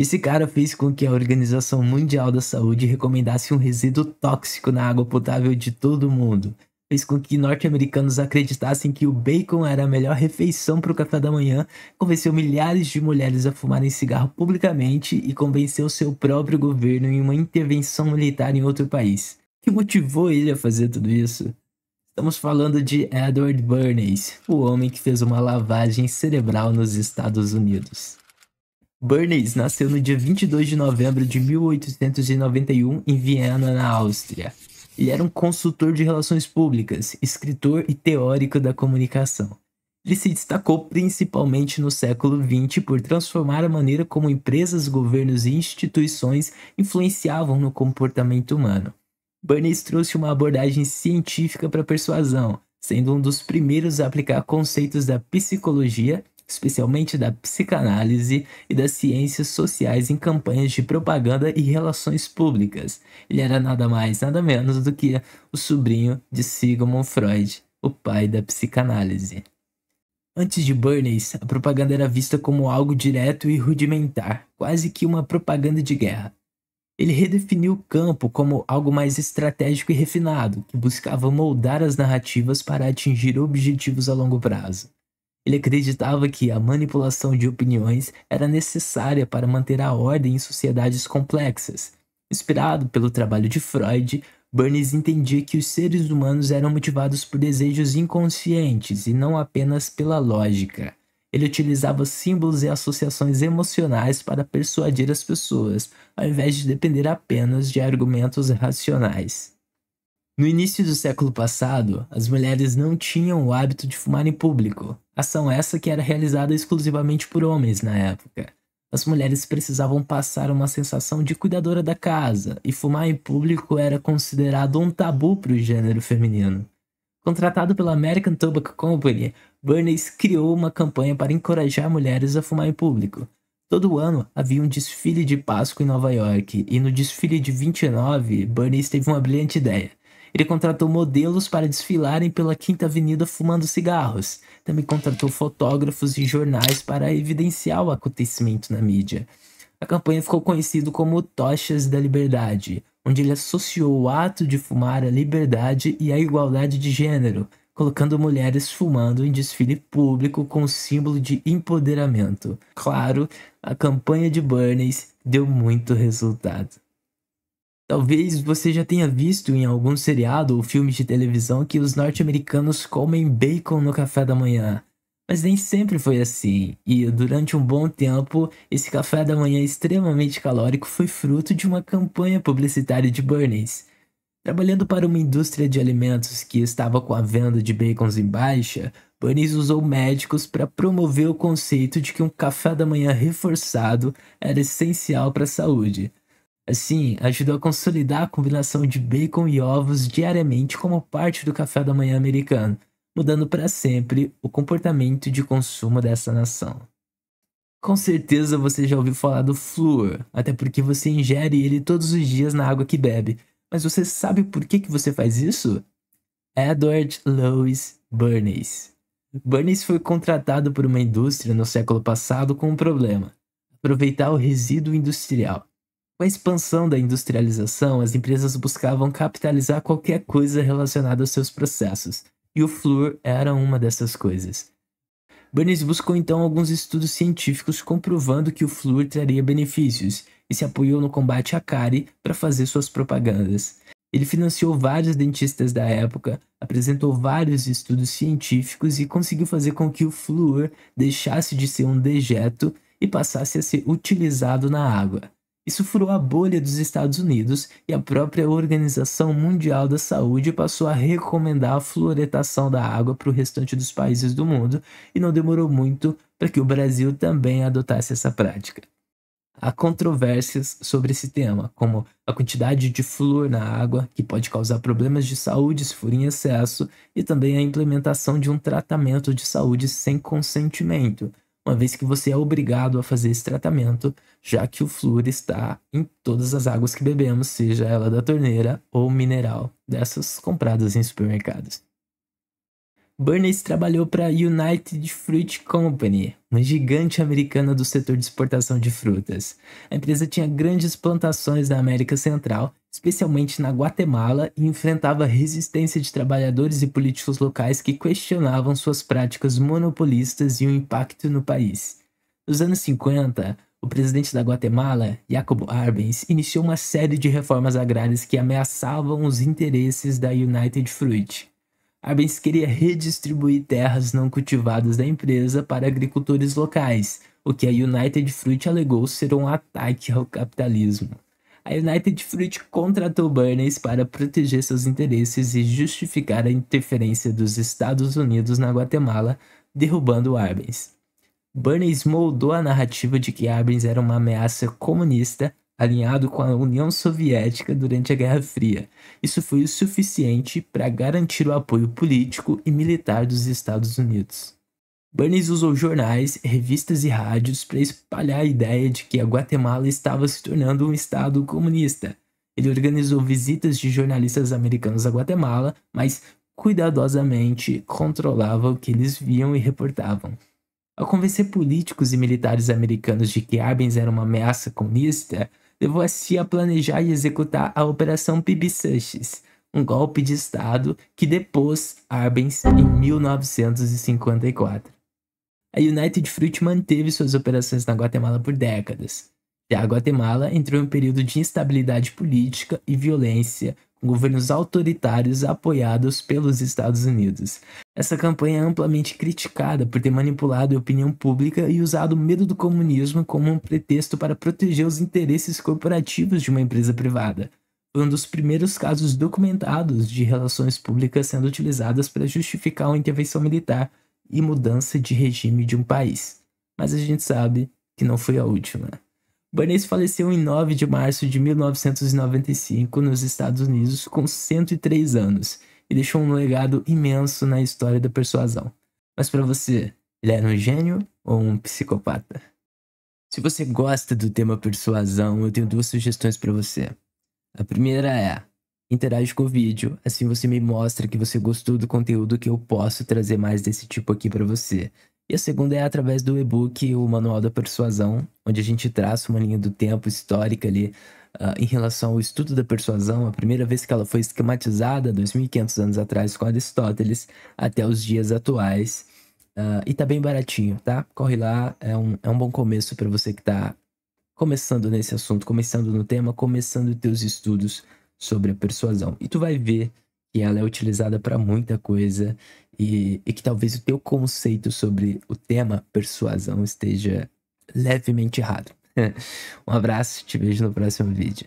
Esse cara fez com que a Organização Mundial da Saúde recomendasse um resíduo tóxico na água potável de todo mundo. Fez com que norte-americanos acreditassem que o bacon era a melhor refeição para o café da manhã, convenceu milhares de mulheres a fumarem cigarro publicamente e convenceu seu próprio governo em uma intervenção militar em outro país. O que motivou ele a fazer tudo isso? Estamos falando de Edward Bernays, o homem que fez uma lavagem cerebral nos Estados Unidos. Bernays nasceu no dia 22 de novembro de 1891 em Viena, na Áustria. Ele era um consultor de relações públicas, escritor e teórico da comunicação. Ele se destacou principalmente no século XX por transformar a maneira como empresas, governos e instituições influenciavam no comportamento humano. Bernays trouxe uma abordagem científica para a persuasão, sendo um dos primeiros a aplicar conceitos da psicologia, especialmente da psicanálise e das ciências sociais em campanhas de propaganda e relações públicas. Ele era nada mais, nada menos do que o sobrinho de Sigmund Freud, o pai da psicanálise. Antes de Bernays, a propaganda era vista como algo direto e rudimentar, quase que uma propaganda de guerra. Ele redefiniu o campo como algo mais estratégico e refinado, que buscava moldar as narrativas para atingir objetivos a longo prazo. Ele acreditava que a manipulação de opiniões era necessária para manter a ordem em sociedades complexas. Inspirado pelo trabalho de Freud, Bernays entendia que os seres humanos eram motivados por desejos inconscientes e não apenas pela lógica. Ele utilizava símbolos e associações emocionais para persuadir as pessoas, ao invés de depender apenas de argumentos racionais. No início do século passado, as mulheres não tinham o hábito de fumar em público, ação essa que era realizada exclusivamente por homens na época. As mulheres precisavam passar uma sensação de cuidadora da casa, e fumar em público era considerado um tabu para o gênero feminino. Contratado pela American Tobacco Company, Bernays criou uma campanha para encorajar mulheres a fumar em público. Todo ano havia um desfile de Páscoa em Nova York, e no desfile de 29, Bernays teve uma brilhante ideia. Ele contratou modelos para desfilarem pela Quinta Avenida fumando cigarros. Também contratou fotógrafos e jornais para evidenciar o acontecimento na mídia. A campanha ficou conhecida como Tochas da Liberdade, onde ele associou o ato de fumar à liberdade e à igualdade de gênero, colocando mulheres fumando em desfile público com símbolo de empoderamento. Claro, a campanha de Bernays deu muito resultado. Talvez você já tenha visto em algum seriado ou filme de televisão que os norte-americanos comem bacon no café da manhã. Mas nem sempre foi assim, e durante um bom tempo, esse café da manhã extremamente calórico foi fruto de uma campanha publicitária de Bernays. Trabalhando para uma indústria de alimentos que estava com a venda de bacons em baixa, Bernays usou médicos para promover o conceito de que um café da manhã reforçado era essencial para a saúde. Assim, ajudou a consolidar a combinação de bacon e ovos diariamente como parte do café da manhã americano, mudando para sempre o comportamento de consumo dessa nação. Com certeza você já ouviu falar do flúor, até porque você ingere ele todos os dias na água que bebe. Mas você sabe por que você faz isso? Edward Louis Bernays. Bernays foi contratado por uma indústria no século passado com um problema: aproveitar o resíduo industrial. Com a expansão da industrialização, as empresas buscavam capitalizar qualquer coisa relacionada aos seus processos, e o flúor era uma dessas coisas. Bernays buscou então alguns estudos científicos comprovando que o flúor traria benefícios, e se apoiou no combate à cárie para fazer suas propagandas. Ele financiou vários dentistas da época, apresentou vários estudos científicos e conseguiu fazer com que o flúor deixasse de ser um dejeto e passasse a ser utilizado na água. Isso furou a bolha dos Estados Unidos e a própria Organização Mundial da Saúde passou a recomendar a fluoretação da água para o restante dos países do mundo, e não demorou muito para que o Brasil também adotasse essa prática. Há controvérsias sobre esse tema, como a quantidade de flúor na água, que pode causar problemas de saúde se for em excesso, e também a implementação de um tratamento de saúde sem consentimento, uma vez que você é obrigado a fazer esse tratamento, já que o flúor está em todas as águas que bebemos, seja ela da torneira ou mineral, dessas compradas em supermercados. Bernays trabalhou para a United Fruit Company, uma gigante americana do setor de exportação de frutas. A empresa tinha grandes plantações na América Central, especialmente na Guatemala, e enfrentava resistência de trabalhadores e políticos locais que questionavam suas práticas monopolistas e o impacto no país. Nos anos 50, o presidente da Guatemala, Jacobo Arbenz, iniciou uma série de reformas agrárias que ameaçavam os interesses da United Fruit. Arbenz queria redistribuir terras não cultivadas da empresa para agricultores locais, o que a United Fruit alegou ser um ataque ao capitalismo. A United Fruit contratou Bernays para proteger seus interesses e justificar a interferência dos Estados Unidos na Guatemala, derrubando Arbenz. Bernays moldou a narrativa de que Arbenz era uma ameaça comunista, alinhado com a União Soviética durante a Guerra Fria. Isso foi o suficiente para garantir o apoio político e militar dos Estados Unidos. Bernays usou jornais, revistas e rádios para espalhar a ideia de que a Guatemala estava se tornando um estado comunista. Ele organizou visitas de jornalistas americanos à Guatemala, mas cuidadosamente controlava o que eles viam e reportavam. Ao convencer políticos e militares americanos de que Arbenz era uma ameaça comunista, levou a CIA a planejar e executar a Operação Pibiçaches, um golpe de Estado que depôs Arbenz em 1954. A United Fruit manteve suas operações na Guatemala por décadas. Já a Guatemala entrou em um período de instabilidade política e violência, com governos autoritários apoiados pelos Estados Unidos. Essa campanha é amplamente criticada por ter manipulado a opinião pública e usado o medo do comunismo como um pretexto para proteger os interesses corporativos de uma empresa privada. Foi um dos primeiros casos documentados de relações públicas sendo utilizadas para justificar uma intervenção militar e mudança de regime de um país. Mas a gente sabe que não foi a última. Bernays faleceu em 9 de março de 1995 nos Estados Unidos com 103 anos e deixou um legado imenso na história da persuasão. Mas para você, ele era um gênio ou um psicopata? Se você gosta do tema persuasão, eu tenho duas sugestões para você. A primeira é: interage com o vídeo, assim você me mostra que você gostou do conteúdo que eu posso trazer mais desse tipo aqui para você. E a segunda é através do e-book O Manual da Persuasão, onde a gente traça uma linha do tempo histórica ali em relação ao estudo da persuasão, a primeira vez que ela foi esquematizada, 2.500 anos atrás, com Aristóteles, até os dias atuais. E tá bem baratinho, tá? Corre lá, é um bom começo para você que tá começando nesse assunto, começando no tema, começando teus estudos sobre a persuasão. E tu vai ver que ela é utilizada para muita coisa e que talvez o teu conceito sobre o tema persuasão esteja levemente errado. Um abraço, te vejo no próximo vídeo.